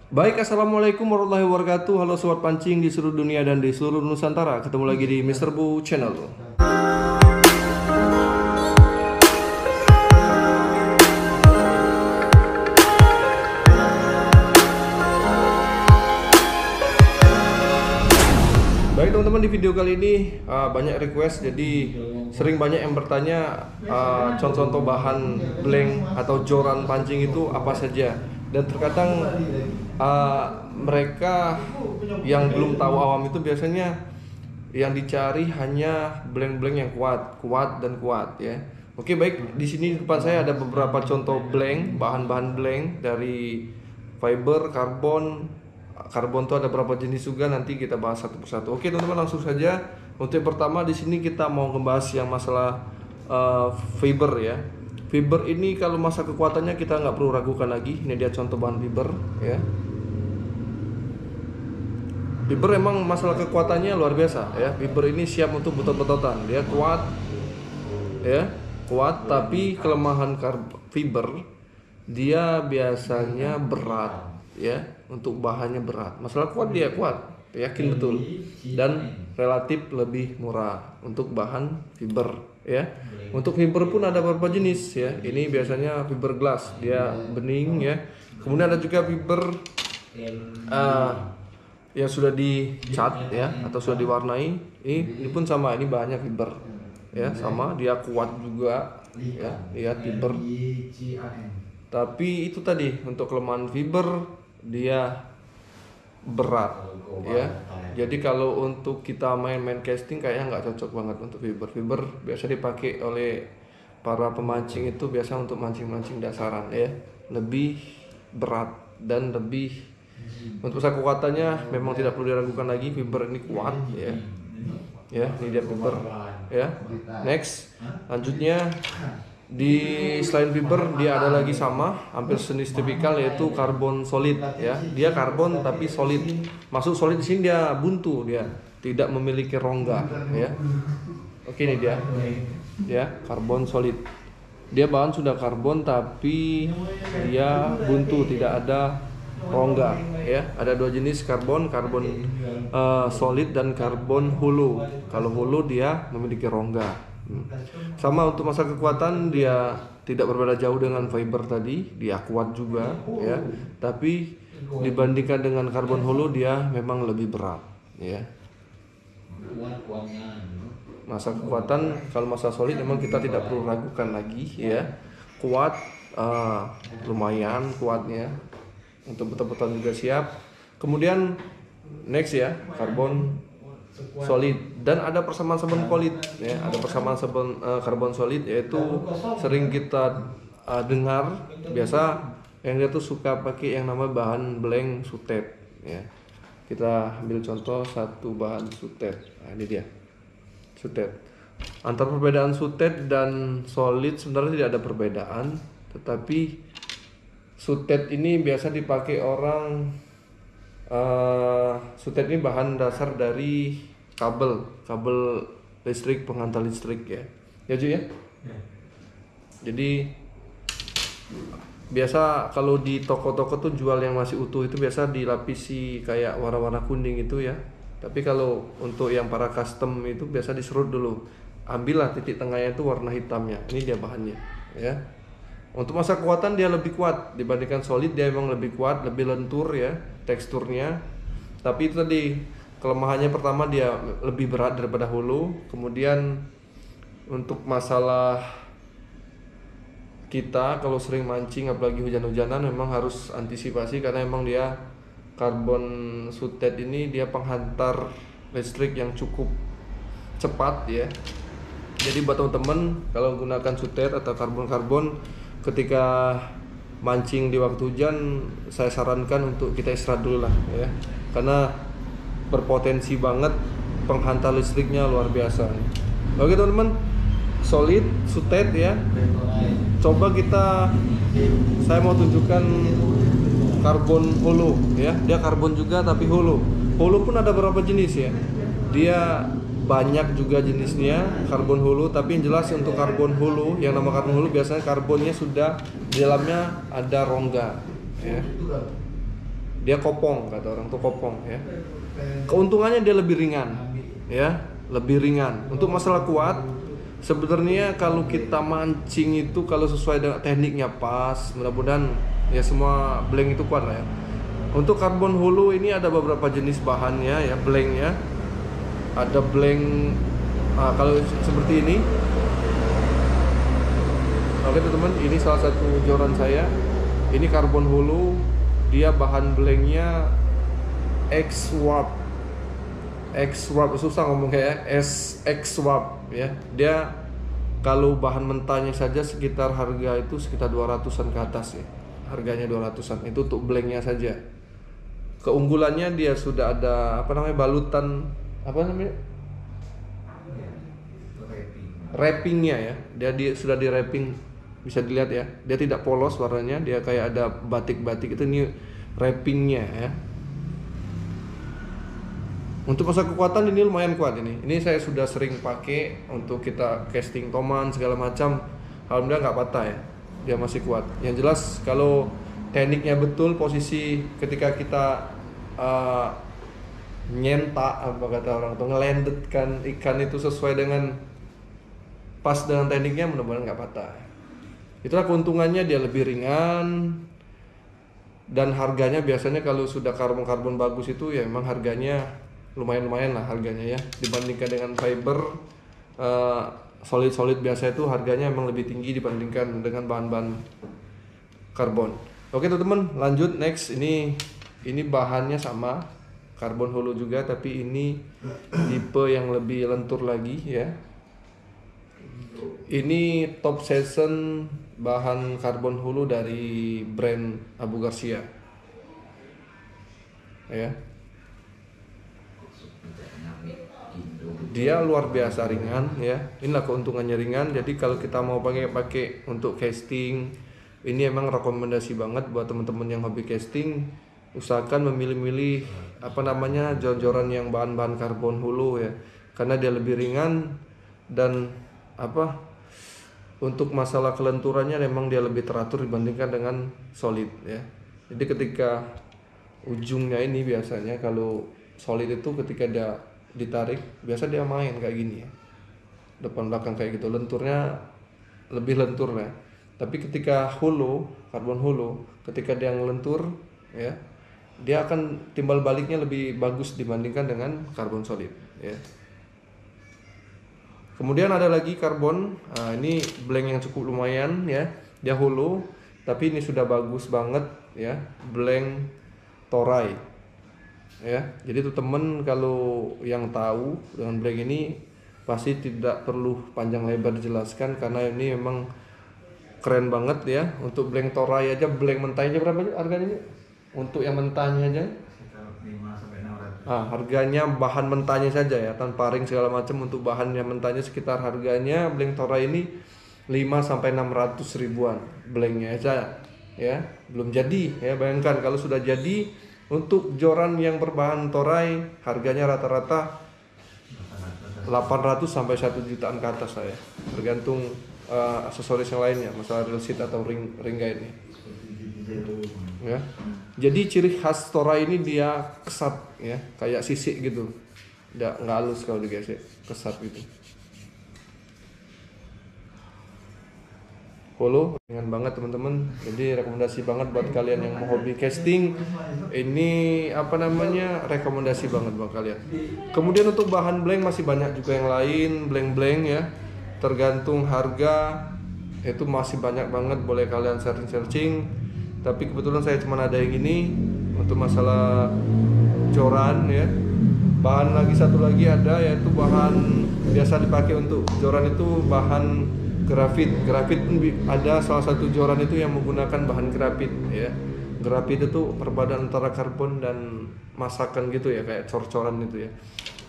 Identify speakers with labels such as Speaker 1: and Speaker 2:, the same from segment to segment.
Speaker 1: Baik, assalamualaikum warahmatullahi wabarakatuh. Halo sobat pancing di seluruh dunia dan di seluruh Nusantara. Ketemu lagi di Mr. Bu Channel. Baik teman-teman, di video kali ini banyak request, jadi sering banyak yang bertanya contoh-contoh bahan blank atau joran pancing itu apa saja. Dan terkadang mereka yang belum tahu awam itu biasanya yang dicari hanya blank-blank yang kuat dan kuat ya. Oke, baik, di sini di depan saya ada beberapa contoh blank, bahan-bahan blank dari fiber, karbon tuh ada berapa jenis juga, nanti kita bahas satu persatu. Oke teman-teman, langsung saja. Untuk yang pertama di sini kita mau membahas yang masalah fiber ya. Fiber ini kalau masa kekuatannya kita nggak perlu ragukan lagi. Ini dia contoh bahan fiber ya. Fiber emang masalah kekuatannya luar biasa ya. Fiber ini siap untuk betot-betotan. Dia kuat ya, kuat, tapi kelemahan fiber dia biasanya berat ya. Untuk bahannya berat. Masalah kuat, dia kuat, yakin betul, dan relatif lebih murah untuk bahan fiber ya. Untuk fiber pun ada beberapa jenis ya. Ini biasanya fiber glass, dia bening ya. Kemudian ada juga fiber yang sudah dicat ya, atau sudah diwarnai. Ini pun sama, ini bahannya fiber ya, sama, dia kuat juga ya. Lihat fiber. Tapi itu tadi, untuk kelemahan fiber dia berat ya. Jadi kalau untuk kita main-main casting kayaknya nggak cocok banget untuk fiber. Fiber biasa dipakai oleh para pemancing, itu biasa untuk mancing-mancing dasaran ya. Lebih berat dan lebih, untuk kekuatannya memang tidak perlu diragukan lagi, fiber ini kuat ya. Ya, ini dia fiber ya. Next, lanjutnya selain fiber dia ada lagi sama, hampir jenis tipikal, yaitu karbon solid ya. Dia karbon tapi solid. Maksud solid di sini dia buntu, dia tidak memiliki rongga ya. Oke, ini dia ya, karbon solid. Dia bahan sudah karbon tapi dia buntu, tidak ada rongga ya. Ada dua jenis karbon solid dan karbon hulu. Kalau hulu dia memiliki rongga. Sama, untuk masa kekuatan dia tidak berbeda jauh dengan fiber tadi, dia kuat juga ya. Tapi dibandingkan dengan karbon hulu dia memang lebih berat ya. Masa kekuatan, kalau masa solid memang kita tidak perlu ragukan lagi ya. Kuat, lumayan kuatnya, untuk betul-betul juga siap. Kemudian next ya, karbon solid, dan ada persamaan sabun solid ya. Ada persamaan sabun karbon solid, yaitu sering kita dengar biasa yang dia tuh suka pakai yang namanya bahan blank sutet ya. Kita ambil contoh satu bahan sutet. Nah, ini dia sutet. Antara perbedaan sutet dan solid sebenarnya tidak ada perbedaan, tetapi sutet ini biasa dipakai orang. Sutet ini bahan dasar dari kabel listrik, penghantar listrik ya. Ya Ju ya. Jadi biasa kalau di toko-toko tuh jual yang masih utuh itu biasa dilapisi kayak warna-warna kuning itu ya. Tapi kalau untuk yang para custom itu biasa diserut dulu. Ambillah titik tengahnya itu warna hitamnya. Ini dia bahannya ya. Untuk masa kekuatan dia lebih kuat dibandingkan solid, dia memang lebih kuat, lebih lentur ya teksturnya. Tapi itu tadi, kelemahannya pertama dia lebih berat daripada hulu. Kemudian untuk masalah kita kalau sering mancing apalagi hujan-hujanan memang harus antisipasi, karena memang dia karbon sutet ini dia penghantar listrik yang cukup cepat ya. Jadi buat teman-teman kalau gunakan sutet atau karbon ketika mancing di waktu hujan, saya sarankan untuk kita istirahat dulu lah ya, karena berpotensi banget penghantar listriknya luar biasa. Oke teman-teman, solid, sutet ya. Coba saya mau tunjukkan karbon hulu ya. Dia karbon juga tapi hulu. Hulu pun ada beberapa jenis ya. Dia banyak juga jenisnya karbon hulu, tapi yang jelas untuk karbon hulu, yang nama karbon hulu biasanya karbonnya sudah di dalamnya ada rongga ya. Dia kopong, kata orang tuh kopong ya. Keuntungannya dia lebih ringan ya, lebih ringan. Untuk masalah kuat, sebenarnya kalau kita mancing itu kalau sesuai dengan tekniknya pas, mudah-mudahan ya semua blank itu kuat lah ya. Untuk karbon hulu ini ada beberapa jenis bahannya ya, blanknya. Ada blank kalau seperti ini. Oke teman-teman, ini salah satu joran saya. Ini karbon hulu, dia bahan blanknya X-Swap, susah ngomongnya ya, X-Swap ya. Dia kalau bahan mentahnya saja sekitar harga itu sekitar 200-an ke atas ya. Harganya 200-an, itu untuk blanknya saja. Keunggulannya dia sudah ada apa namanya, balutan apa namanya, wrappingnya ya. Dia sudah di wrapping, bisa dilihat ya. Dia tidak polos warnanya, dia kayak ada batik-batik, itu nih wrappingnya ya. Untuk masa kekuatan ini lumayan kuat ini. Ini saya sudah sering pakai untuk kita casting toman segala macam. Alhamdulillah nggak patah ya. Dia masih kuat. Yang jelas kalau tekniknya betul, posisi ketika kita nyentak, apa kata orang tuh, ngelandedkan ikan itu sesuai dengan pas dengan tekniknya, mudah-mudahan nggak patah. Itulah keuntungannya, dia lebih ringan. Dan harganya biasanya kalau sudah karbon bagus itu ya memang harganya lumayan lah harganya ya, dibandingkan dengan fiber solid biasa itu harganya memang lebih tinggi dibandingkan dengan bahan-bahan karbon. Oke teman-teman, lanjut next. Ini bahannya sama, karbon hulu juga, tapi ini tipe yang lebih lentur lagi ya. Ini top season bahan karbon hulu dari brand Abu Garcia ya. Dia luar biasa ringan ya. Inilah keuntungannya ringan. Jadi kalau kita mau pakai untuk casting, ini emang rekomendasi banget buat teman-teman yang hobi casting. Usahakan memilih-milih apa namanya, joran yang bahan-bahan karbon hulu ya, karena dia lebih ringan dan apa, untuk masalah kelenturannya memang dia lebih teratur dibandingkan dengan solid ya. Jadi ketika ujungnya ini biasanya kalau solid itu ketika dia ditarik biasa dia main kayak gini ya, depan belakang kayak gitu, lenturnya lebih lentur ya. Tapi ketika hulu, karbon hulu, ketika dia ngelentur ya, dia akan timbal baliknya lebih bagus dibandingkan dengan karbon solid ya. Kemudian ada lagi karbon, ini blank yang cukup lumayan ya, dia hulu tapi ini sudah bagus banget ya, blank toray ya. Jadi tuh temen kalau yang tahu dengan blank ini pasti tidak perlu panjang lebar dijelaskan, karena ini memang keren banget ya. Untuk blank toray aja, blank mentahnya berapa harganya? Untuk yang mentahnya aja harganya bahan mentahnya saja ya, tanpa ring segala macam, untuk bahan yang mentahnya sekitar harganya blank toray ini 5-600 ribuan blanknya aja ya, belum jadi ya. Bayangkan kalau sudah jadi, untuk joran yang berbahan toray harganya rata-rata 800 sampai 1 jutaan ke atas ya, tergantung aksesoris yang lainnya, masalah reel seat atau ring guide nih ya. Jadi ciri khas toray ini dia kesat ya, kayak sisik gitu, nggak halus kalau digesek, kesat gitu. Holo ringan banget teman-teman, jadi rekomendasi banget buat kalian yang mau hobi casting. Ini apa namanya, rekomendasi banget buat kalian. Kemudian untuk bahan blank masih banyak juga yang lain, blank ya, tergantung harga itu masih banyak banget, boleh kalian searching. Tapi kebetulan saya cuma ada yang ini untuk masalah joran ya. Bahan lagi satu lagi ada, yaitu bahan biasa dipakai untuk joran itu bahan grafit. Grafit pun ada salah satu joran itu yang menggunakan bahan grafit ya. Grafit itu perpaduan antara karbon dan masakan gitu ya, kayak cor-coran gitu ya.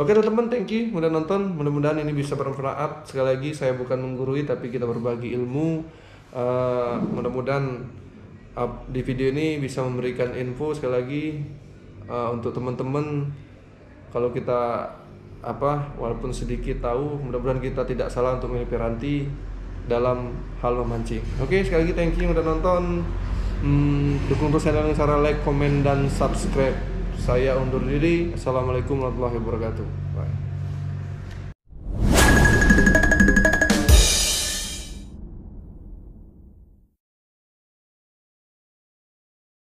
Speaker 1: Oke teman-teman, thank you udah nonton. Mudah-mudahan ini bisa bermanfaat. Sekali lagi saya bukan menggurui, tapi kita berbagi ilmu. Mudah-mudahan di video ini bisa memberikan info sekali lagi untuk teman-teman. Kalau kita walaupun sedikit tahu, mudah-mudahan kita tidak salah untuk memilih piranti dalam hal memancing. Oke, sekali lagi thank you udah nonton. Dukung terus channel dengan cara like, komen, dan subscribe. Saya undur diri. Assalamualaikum warahmatullahi wabarakatuh. Bye.